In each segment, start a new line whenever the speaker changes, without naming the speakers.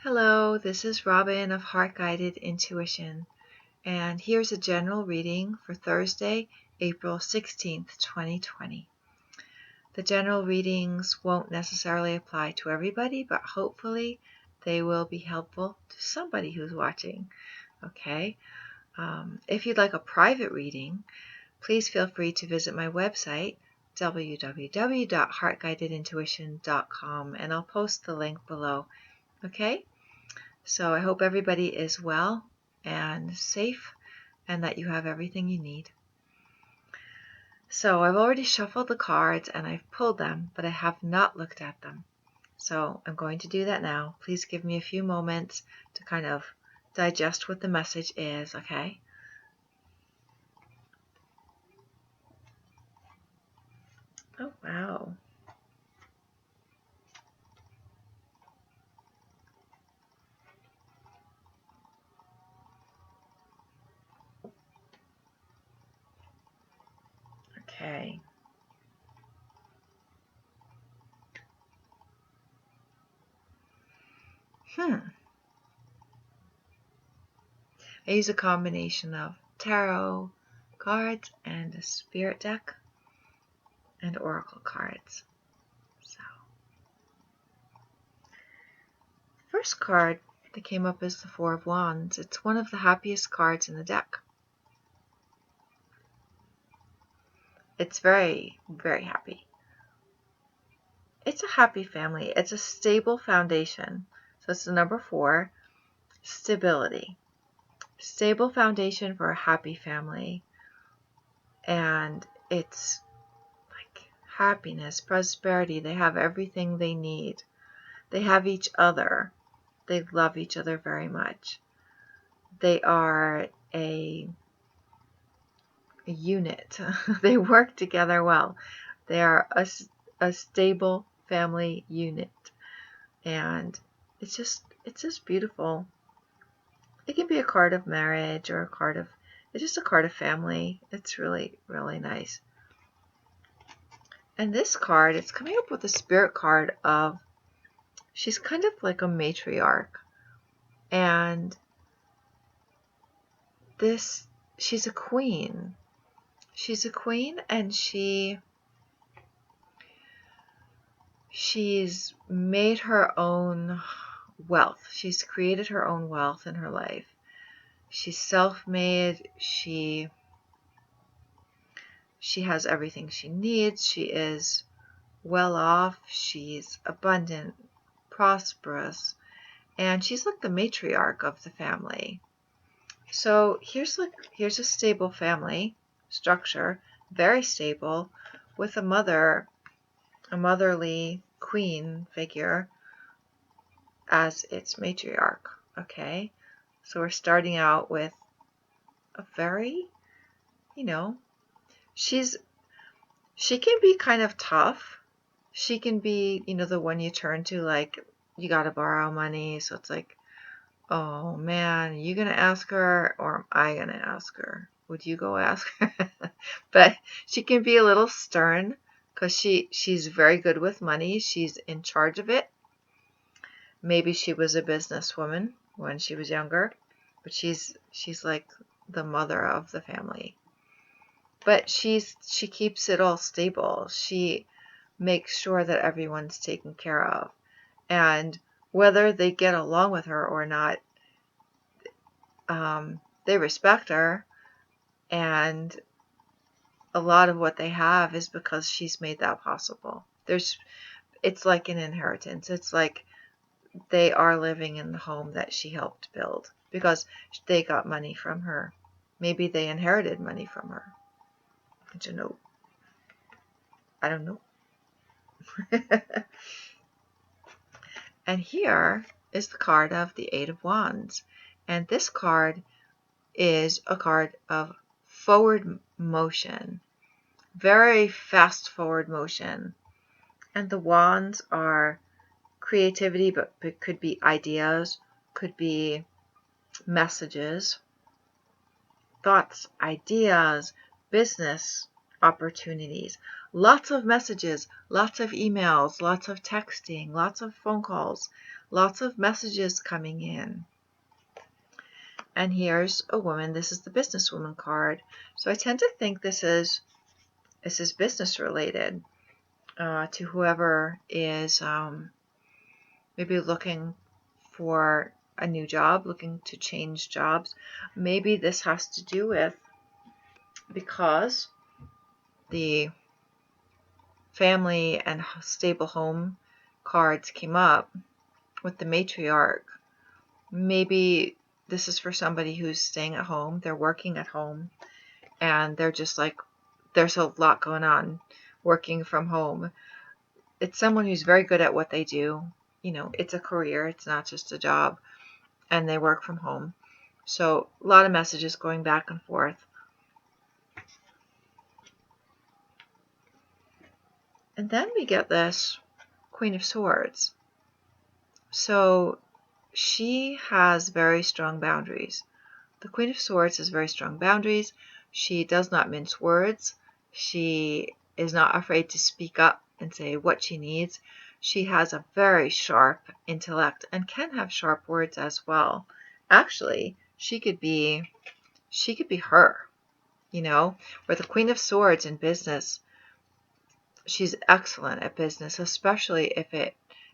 Hello, this is Robyn of Heart Guided Intuition, and here's a general reading for Thursday, April 16th, 2020. The general readings won't necessarily apply to everybody, but hopefully they will be helpful to somebody who's watching. Okay? If you'd like a private reading, please feel free to visit my website, www.heartguidedintuition.com, and I'll post the link below. Okay? So I hope everybody is well and safe and that you have everything you need. So I've already shuffled the cards and I've pulled them, but I have not looked at them. So I'm going to do that now. Please give me a few moments to kind of digest what the message is, okay? Oh, wow. Okay. I use a combination of tarot cards and a spirit deck and oracle cards. So, first card that came up is the Four of Wands. It's one of the happiest cards in the deck. It's very, very happy. It's a happy family. It's a stable foundation. So it's the number 4, stability. Stable foundation for a happy family. And it's like happiness, prosperity. They have everything they need. They have each other. They love each other very much. They are a unit. They work together well. They are a stable family unit, and it's just beautiful. It can be a card of marriage or it's just a card of family. It's really, really nice. And this card, it's coming up with a spirit card of, she's kind of like a matriarch, and she's a queen. She's a queen, and she's made her own wealth. She's created her own wealth in her life. She's self-made. She has everything she needs. She is well off. She's abundant, prosperous, and she's like the matriarch of the family. So here's a stable family structure, very stable, with a motherly queen figure as its matriarch. Okay, so we're starting out with a very, she can be kind of tough. She can be, the one you turn to, like, you gotta borrow money. So it's like, oh man, are you gonna ask her or am I gonna ask her? Would you go ask her? But she can be a little stern because she's very good with money. She's in charge of it. Maybe she was a businesswoman when she was younger, but she's like the mother of the family. But she keeps it all stable. She makes sure that everyone's taken care of. And whether they get along with her or not, they respect her. And a lot of what they have is because she's made that possible. It's like an inheritance. It's like they are living in the home that she helped build because they got money from her. Maybe they inherited money from her. I don't know. And here is the card of the Eight of Wands. And this card is a card of forward motion. Very fast forward motion. And the wands are creativity, but it could be ideas, could be messages, thoughts, ideas, business opportunities, lots of messages, lots of emails, lots of texting, lots of phone calls, Lots of messages coming in. And here's a woman. This is the businesswoman card. So I tend to think this is business related to whoever is maybe looking for a new job, looking to change jobs. Maybe this has to do with, because the family and stable home cards came up with the matriarch. Maybe this is for somebody who's staying at home, they're working at home, and they're just like, there's a lot going on working from home. It's someone who's very good at what they do. You know, it's a career, it's not just a job, and they work from home. So a lot of messages going back and forth. And then we get this Queen of Swords. So she has very strong boundaries. The Queen of Swords has very strong boundaries. She does not mince words. She is not afraid to speak up and say what she needs. She has a very sharp intellect and can have sharp words as well. Actually, she could be her, you know, where the Queen of Swords in business, she's excellent at business, especially if it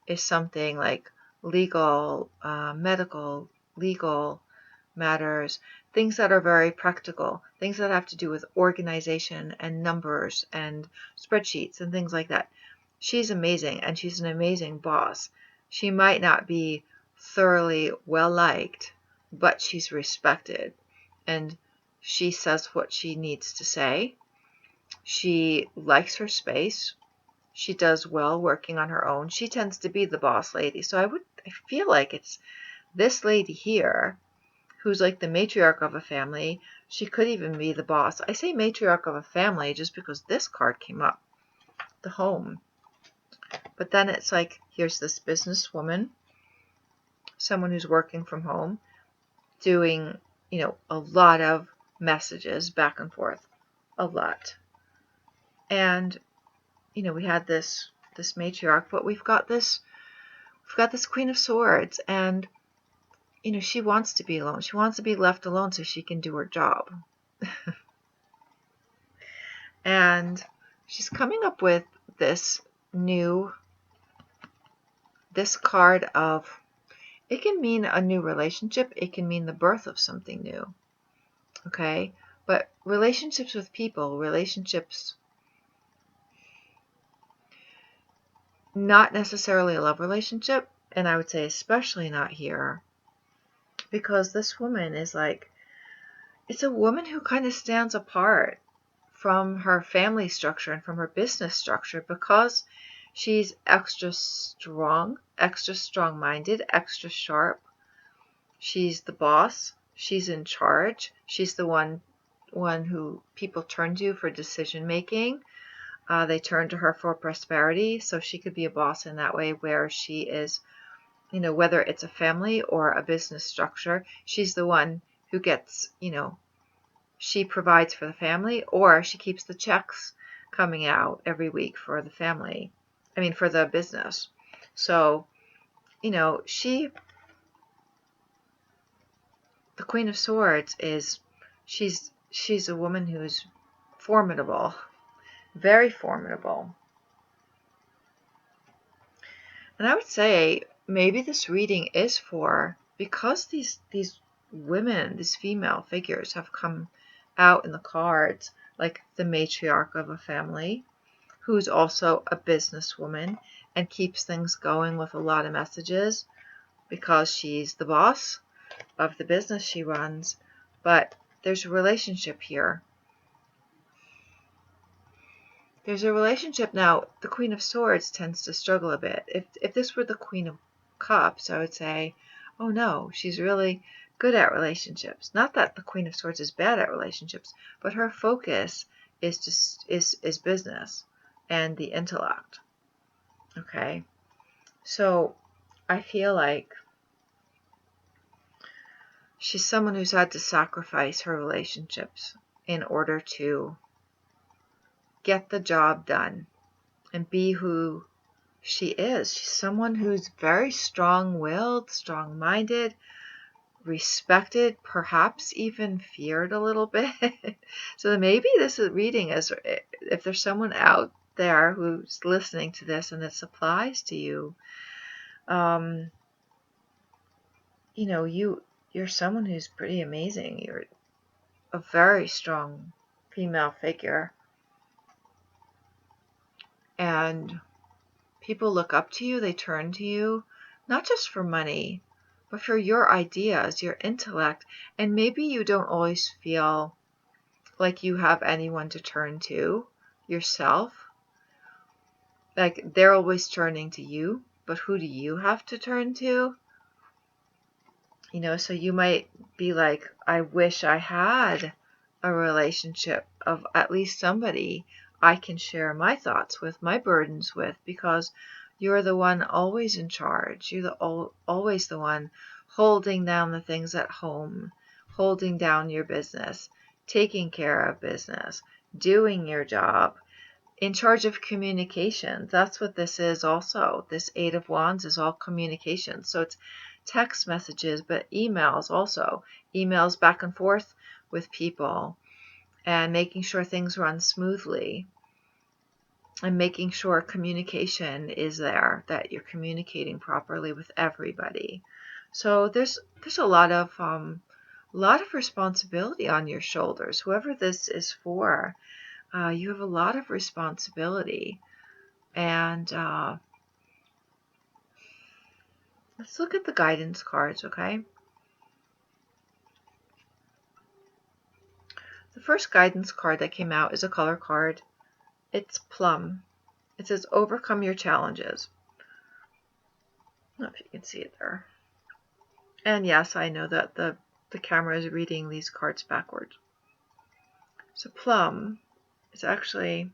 is something like legal, medical, legal matters, things that are very practical, things that have to do with organization and numbers and spreadsheets and things like that. She's amazing, and she's an amazing boss. She might not be thoroughly well liked, but she's respected, and she says what she needs to say. She likes her space. She does well working on her own. She tends to be the boss lady. So I feel like it's this lady here who's like the matriarch of a family. She could even be the boss. I say matriarch of a family just because this card came up, the home. But then it's like, here's this businesswoman, someone who's working from home, doing, you know, a lot of messages back and forth, a lot. And, you know, we had this matriarch, but we've got this Queen of Swords, and, you know, she wants to be alone. She wants to be left alone so she can do her job. And she's coming up with this card of, it can mean a new relationship, it can mean the birth of something new. Okay? But relationships with people, relationships, not necessarily a love relationship, and I would say especially not here, because this woman is like, it's a woman who kind of stands apart from her family structure and from her business structure because she's extra strong-minded, extra sharp. She's the boss. She's in charge. She's the one who people turn to for decision making. They turn to her for prosperity, so she could be a boss in that way, where she is, you know, whether it's a family or a business structure, she's the one who gets, you know, she provides for the family, or she keeps the checks coming out every week for the family. I mean, for the business. So, you know, the Queen of Swords is, she's a woman who's formidable, very formidable. And I would say maybe this reading is for, because these women, these female figures have come out in the cards, like the matriarch of a family, who's also a businesswoman and keeps things going with a lot of messages because she's the boss of the business she runs. But there's a relationship here. There's a relationship now. The Queen of Swords tends to struggle a bit. If this were the Queen of Cups, I would say, oh no, she's really good at relationships. Not that the Queen of Swords is bad at relationships, but her focus is business and the intellect. Okay, so I feel like she's someone who's had to sacrifice her relationships in order to get the job done and be who she is. She's someone who's very strong-willed, strong-minded, respected, perhaps even feared a little bit. So maybe this is reading is, if there's someone out there who's listening to this and this applies to you, you know, you're someone who's pretty amazing. You're a very strong female figure, and people look up to you, they turn to you, not just for money, but for your ideas, your intellect, and maybe you don't always feel like you have anyone to turn to yourself. Like they're always turning to you, but who do you have to turn to? You know, so you might be like, I wish I had a relationship of at least somebody I can share my thoughts with, my burdens with, because you're the one always in charge. You're always the one holding down the things at home, holding down your business, taking care of business, doing your job, in charge of communication. That's what this is also. This Eight of Wands is all communication. So it's text messages, but emails also. Emails back and forth with people and making sure things run smoothly and making sure communication is there, that you're communicating properly with everybody. So there's a lot of responsibility on your shoulders. Whoever this is for, you have a lot of responsibility. And let's look at the guidance cards, okay? The first guidance card that came out is a color card. It's plum. It says, overcome your challenges. I don't know if you can see it there. And yes, I know that the camera is reading these cards backwards. So plum is actually,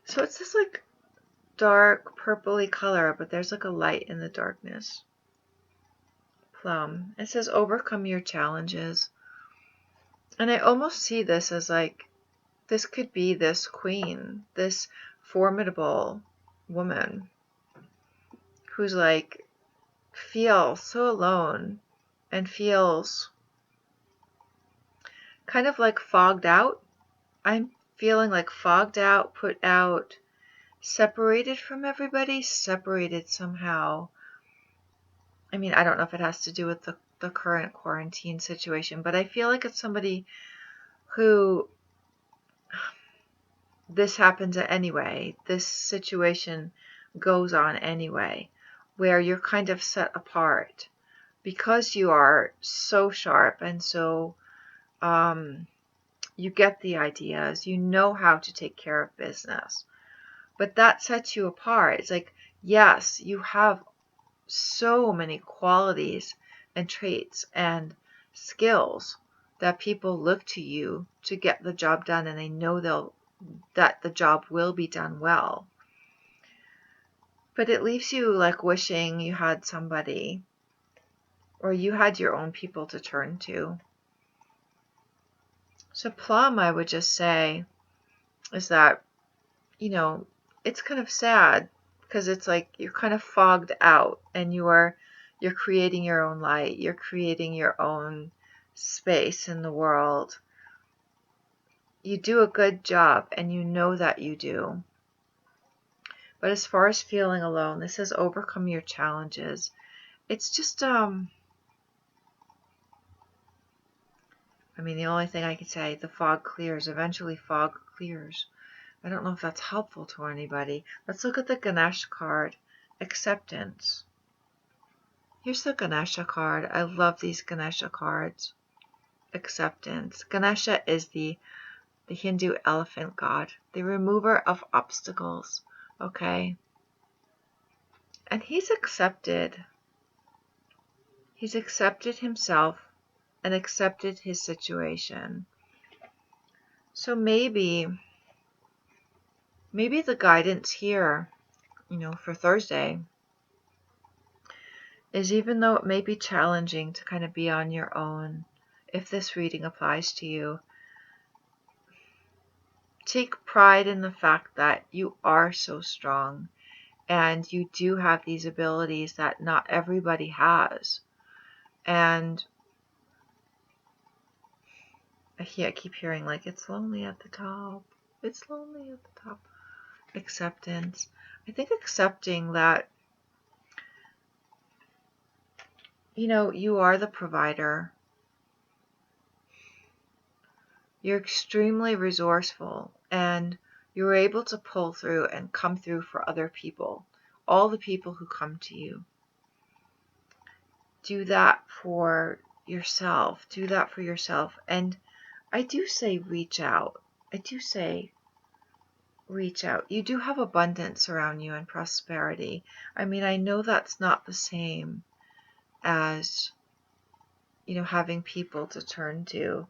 so it's this like dark purpley color, but there's like a light in the darkness. Plum. It says, overcome your challenges. And I almost see this as like, this could be this queen, this formidable woman who's like, feels so alone and feels kind of like fogged out. I'm feeling like fogged out, put out, separated from everybody, separated somehow. I mean, I don't know if it has to do with the current quarantine situation, but I feel like it's somebody who this happens anyway. This situation goes on anyway, where you're kind of set apart because you are so sharp and so you get the ideas, you know how to take care of business. But that sets you apart. It's like, yes, you have so many qualities and traits and skills that people look to you to get the job done, and they know that the job will be done well. But it leaves you like wishing you had somebody, or you had your own people to turn to. So plum, I would just say, is that, you know, it's kind of sad because it's like you're kind of fogged out and you're creating your own light. You're creating your own space in the world. You do a good job and you know that you do. But as far as feeling alone, this says overcome your challenges. It's just, I mean, the only thing I can say, the fog clears. Eventually fog clears. I don't know if that's helpful to anybody. Let's look at the Ganesha card, acceptance. Here's the Ganesha card. I love these Ganesha cards. Acceptance. Ganesha is the Hindu elephant god, the remover of obstacles. Okay? And he's accepted. He's accepted himself and accepted his situation. So maybe the guidance here, you know, for Thursday is, even though it may be challenging to kind of be on your own, if this reading applies to you, take pride in the fact that you are so strong And you do have these abilities that not everybody has. And I keep hearing like, it's lonely at the top. It's lonely at the top. Acceptance. I think accepting that, you are the provider. You're extremely resourceful, and you're able to pull through and come through for other people. All the people who come to you. Do that for yourself. Do that for yourself. And I do say reach out. I do say reach out. You do have abundance around you and prosperity. I mean, I know that's not the same as, having people to turn to.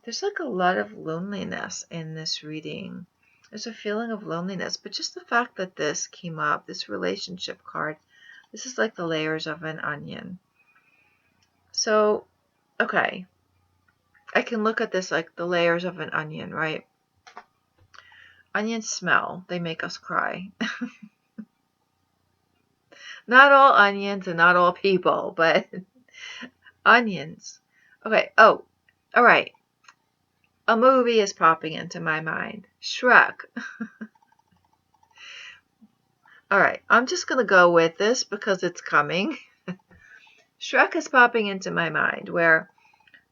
There's like a lot of loneliness in this reading. There's a feeling of loneliness, but just the fact that this came up, this relationship card, this is like the layers of an onion. So, okay, I can look at this like the layers of an onion, right? Onions smell. They make us cry. Not all onions and not all people, but onions. Okay, oh, all right. A movie is popping into my mind. Shrek. All right, I'm just going to go with this because it's coming. Shrek is popping into my mind where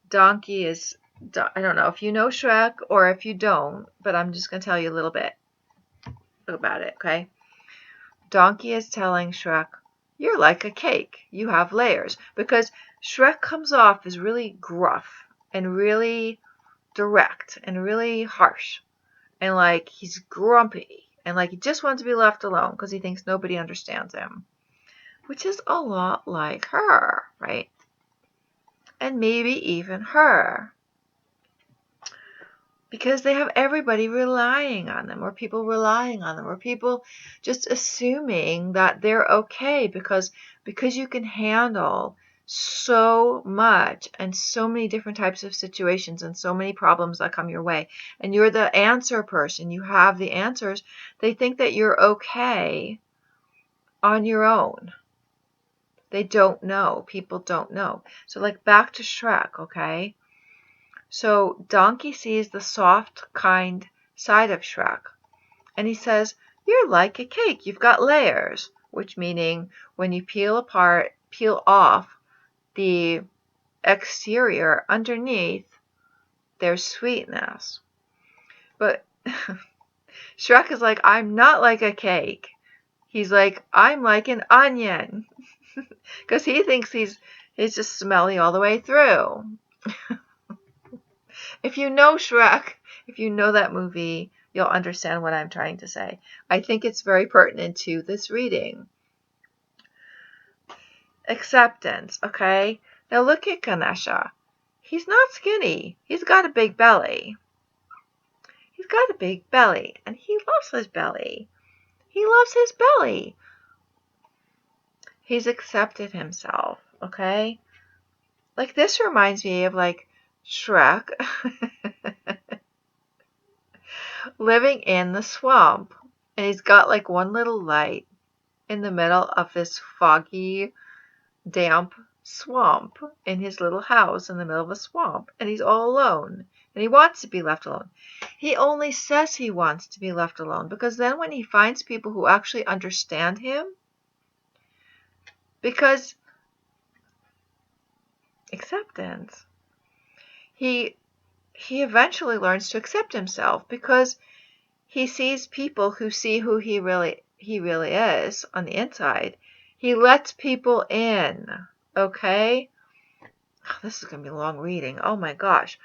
Donkey is, I don't know if you know Shrek or if you don't, but I'm just going to tell you a little bit about it, okay? Donkey is telling Shrek, you're like a cake. You have layers. Because Shrek comes off as really gruff and really direct and really harsh. And like he's grumpy. And like he just wants to be left alone because he thinks nobody understands him. Which is a lot like her, right? And maybe even her. Because they have everybody relying on them, or people relying on them, or people just assuming that they're okay because you can handle so much and so many different types of situations and so many problems that come your way. And you're the answer person. You have the answers. They think that you're okay on your own. They don't know. People don't know. So like back to Shrek, okay? So Donkey sees the soft, kind side of Shrek. And he says, you're like a cake. You've got layers. Which meaning when you peel off the exterior, underneath, there's sweetness. But Shrek is like, I'm not like a cake. He's like, I'm like an onion. Because he thinks he's just smelly all the way through. If you know Shrek, if you know that movie, you'll understand what I'm trying to say. I think it's very pertinent to this reading. Acceptance, okay? Now look at Ganesha. He's not skinny. He's got a big belly. He's got a big belly, and he loves his belly. He loves his belly. He's accepted himself, okay? Like this reminds me of like Shrek living in the swamp. And he's got like one little light in the middle of this foggy, damp swamp in his little house in the middle of a swamp. And he's all alone. And he wants to be left alone. He only says he wants to be left alone because then when he finds people who actually understand him, because acceptance, he eventually learns to accept himself because he sees people who see who he really is on the inside. He lets people in, okay? Oh, this is going to be a long reading. Oh my gosh.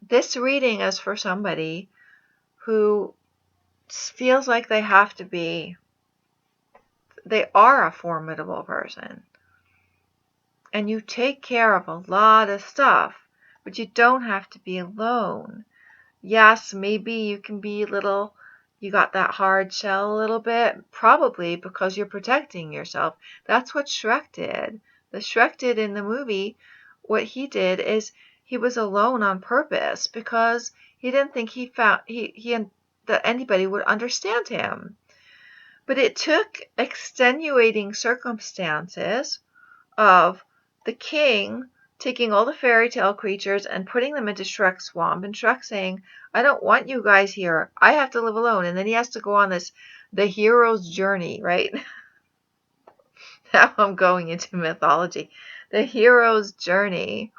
This reading is for somebody who feels like they are a formidable person. And you take care of a lot of stuff, but you don't have to be alone. Yes, maybe you can be you got that hard shell a little bit, probably because you're protecting yourself. That's what Shrek did. The Shrek did in the movie, what he did is he was alone on purpose because he didn't think that anybody would understand him. But it took extenuating circumstances of the king taking all the fairy tale creatures and putting them into Shrek's swamp, and Shrek saying, I don't want you guys here. I have to live alone. And then he has to go on the hero's journey, right? Now I'm going into mythology. The hero's journey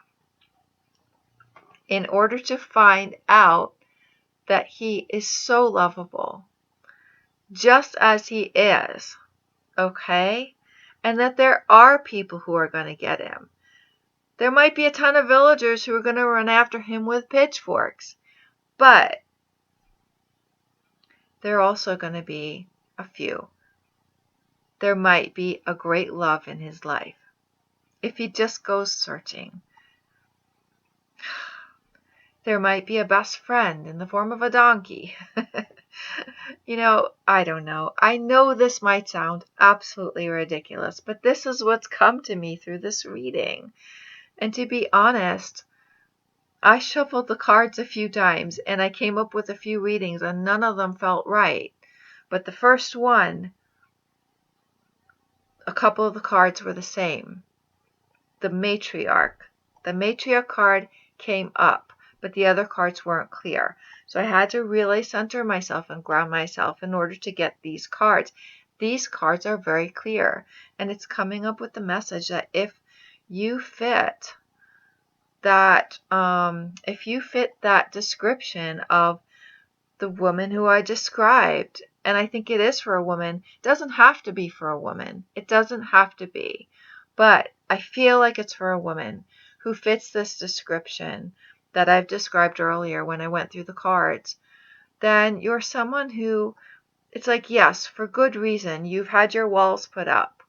in order to find out that he is so lovable, just as he is, okay? And that there are people who are going to get him. There might be a ton of villagers who are going to run after him with pitchforks, but there are also going to be a few. There might be a great love in his life if he just goes searching. There might be a best friend in the form of a donkey. I don't know. I know this might sound absolutely ridiculous, but this is what's come to me through this reading. And to be honest, I shuffled the cards a few times and I came up with a few readings and none of them felt right. But the first one, a couple of the cards were the same. The matriarch. The matriarch card came up, but the other cards weren't clear. So I had to really center myself and ground myself in order to get these cards. These cards are very clear, and it's coming up with the message that if you fit that description of the woman who I described, and I think it is for a woman. It doesn't have to be for a woman. It doesn't have to be. But I feel like it's for a woman who fits this description that I've described earlier when I went through the cards. Then you're someone who, it's like, yes, for good reason, you've had your walls put up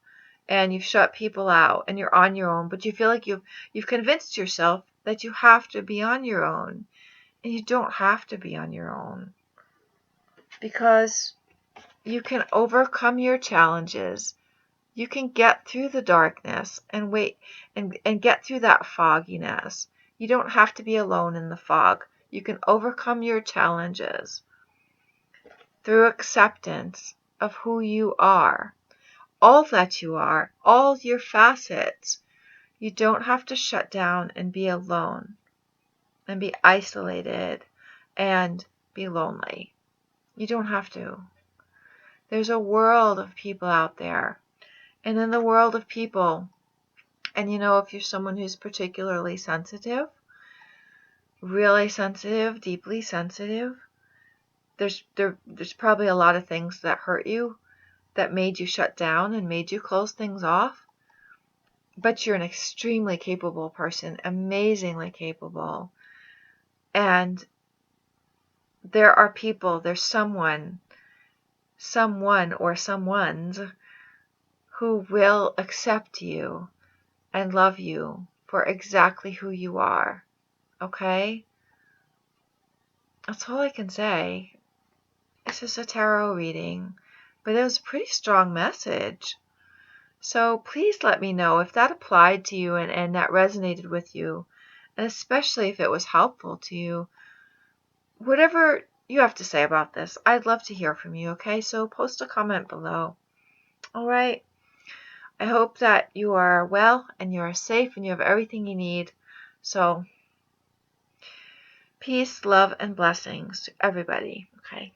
and you've shut people out and you're on your own, but you feel like you've convinced yourself that you have to be on your own. And you don't have to be on your own, because you can overcome your challenges. You can get through the darkness and wait and get through that fogginess. You don't have to be alone in the fog. You can overcome your challenges through acceptance of who you are, all that you are, all your facets. You don't have to shut down and be alone and be isolated and be lonely. You don't have to. There's a world of people out there. And in the world of people, and if you're someone who's particularly sensitive, really sensitive, deeply sensitive, there's probably a lot of things that hurt you, that made you shut down and made you close things off. But you're an extremely capable person, amazingly capable. And there are people, there's someone or someones who will accept you and love you for exactly who you are. Okay? That's all I can say. This is a tarot reading, but it was a pretty strong message. So please let me know if that applied to you and that resonated with you, and especially if it was helpful to you. Whatever you have to say about this, I'd love to hear from you, okay? So post a comment below. All right? I hope that you are well and you are safe and you have everything you need. So peace, love, and blessings to everybody, okay?